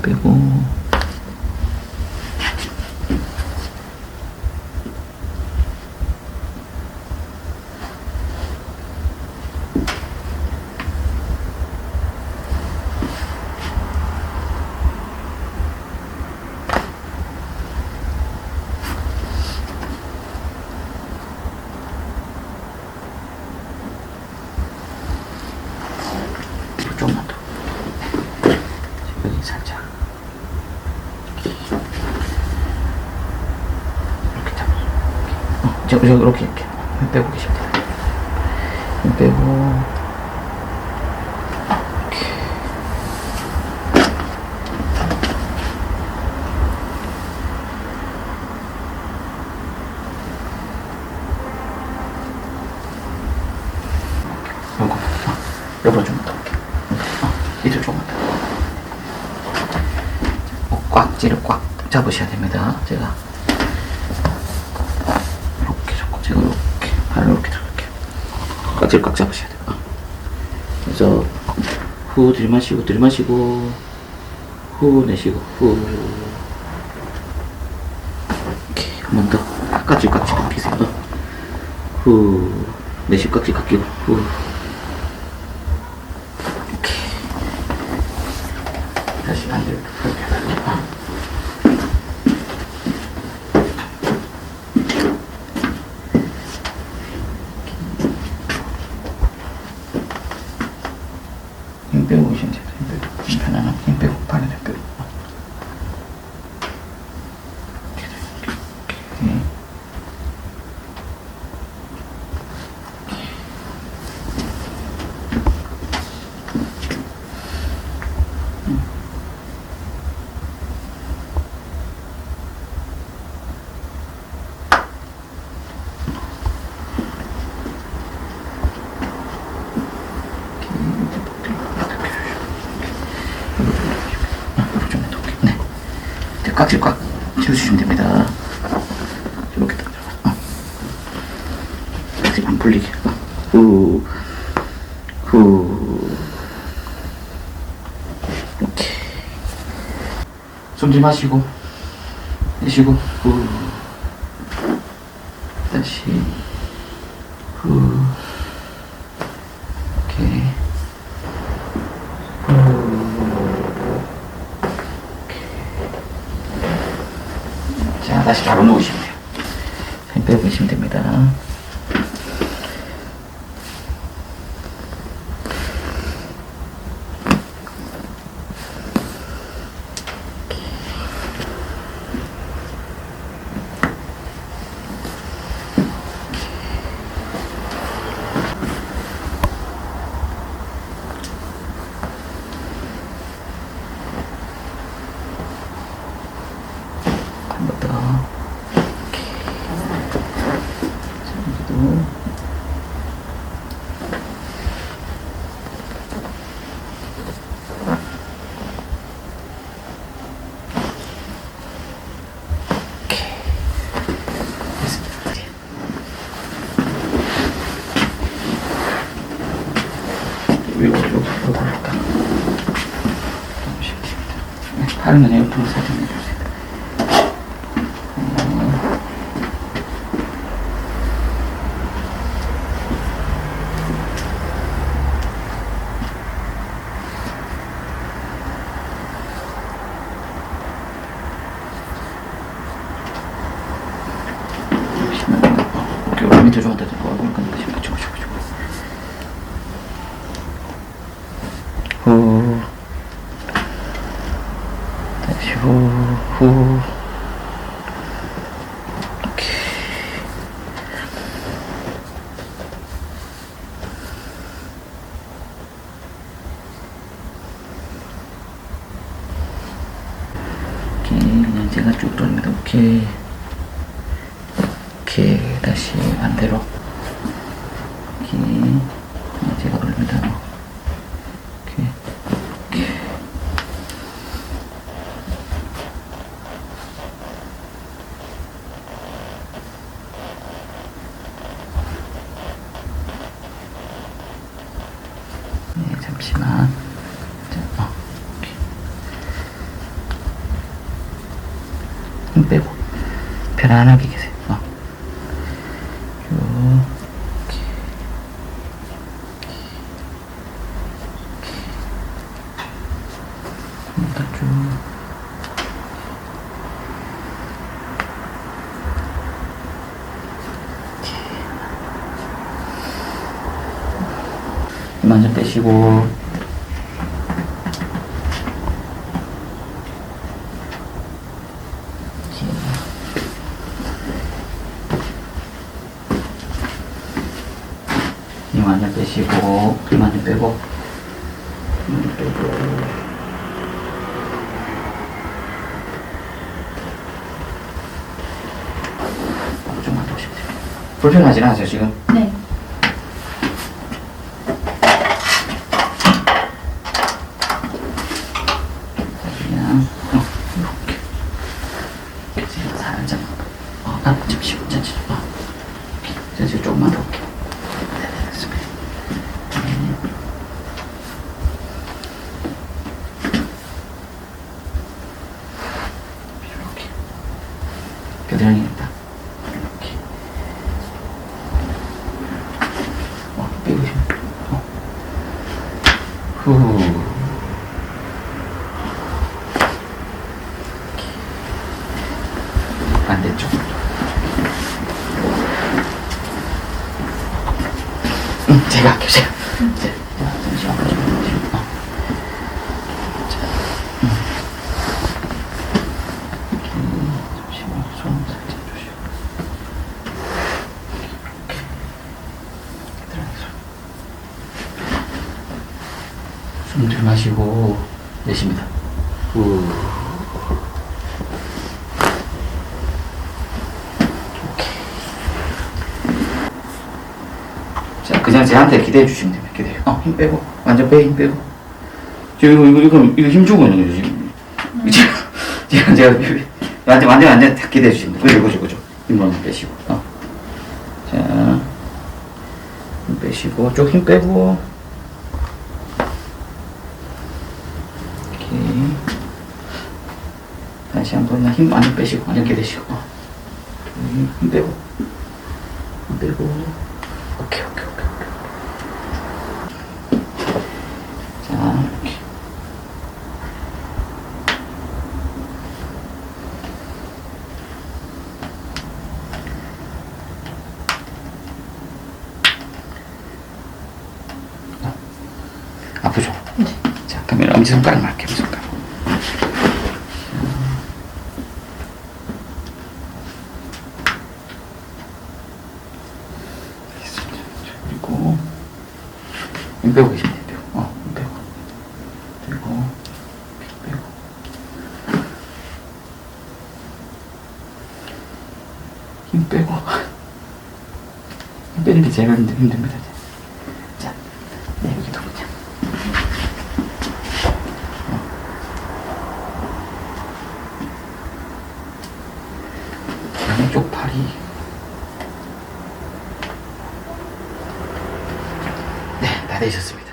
빼고. 조금만 더. 여기 살짝. 이렇게 잡아. 이렇게. 빼고 계시면 돼요. 빼고. 옆으로 좀 더. 이쪽 조금만 더. 꽉지를 꽉 잡으셔야 됩니다. 제가 이렇게 잡고, 제가 이렇게 발을 이렇게 잡을게요. 꽉지를 꽉 잡으셔야 돼요. 그래서 후 들이마시고 후 내쉬고 후. 이렇게 한 번 더. 꽉지 꽉 끼세요. 후 내쉬고 꽉지 꽉 끼고 후. 다시 반대로 그렇게 하다가 힘 빼고 계시면 돼요. 힘 빼고. 힘 편안하게 힘 빼고, 발을 빼고. 꽉질 꽉 채워주시면 됩니다. 이렇게 딱 들어가. 아직 안 풀리게. 후. 이렇게. 숨 들이마시고, 내쉬고, 후. 다시. 후. 이렇게. 자, 다시 바로 놓으시면 돼요. 힘 빼고 계시면 됩니다. 한 번 더. 이렇게. 자, 여기도. 위로 올라가. 팔은 그냥 옆으로 살짝 내려주세요. 밑에 좀 한다. 얼굴 건드시 붙이고. 후. 다시 후. 이렇게. 그냥 제가 쭉 돌립니다. 오케이. 다시 반대로. 오케이. 제가 돌립니다. 오케이. 네, 잠시만. 자, 오케이. 힘 빼고 편안하게 계세요. 이렇게 쭉. 완전 빼시고 이 완전 빼시고 이 완전 빼고 좀만 더 오시면 돼요. 불편하진 않으세요 지금? 네. 그냥 이렇게 살짝 잠시만 조금만 더 올게요. 네, 됐습니다. 이렇게 겨드랑이 있다. 이렇게 빼고 싶어. 후. 반대쪽. 제가 할게요, 제가. 잠시만. 잠시만, 손 살짝 주시고. 이렇게. 숨 들이마시고, 내쉽니다. 후. 자, 그냥 제한테 기대해 주시면 됩니다. 기대요. 힘 빼고. 완전 빼, 힘 빼고. 이거 힘 주고 있는 거죠, 지금. 제가, 완전 다 기대해 주시면 돼요. 그죠. 힘만 빼시고. 자, 힘 빼시고. 쭉 힘 빼고. 이렇게. 다시 한 번, 힘 완전 빼시고. 완전 기대시고. 힘 빼고. 힘 빼고. 오케이. 자, 이렇게. 아프죠? 네. 자, 그러면 엄지손가락만 할게요, 엄지손가락. 그리고 힘 빼고 계시면 돼요. 힘 빼고. 그리고 힘 빼고. 힘 빼고. 힘 빼는 게 제일 힘듭니다. 자, 여기도 그냥. 양쪽 팔이. 네, 다 되셨습니다.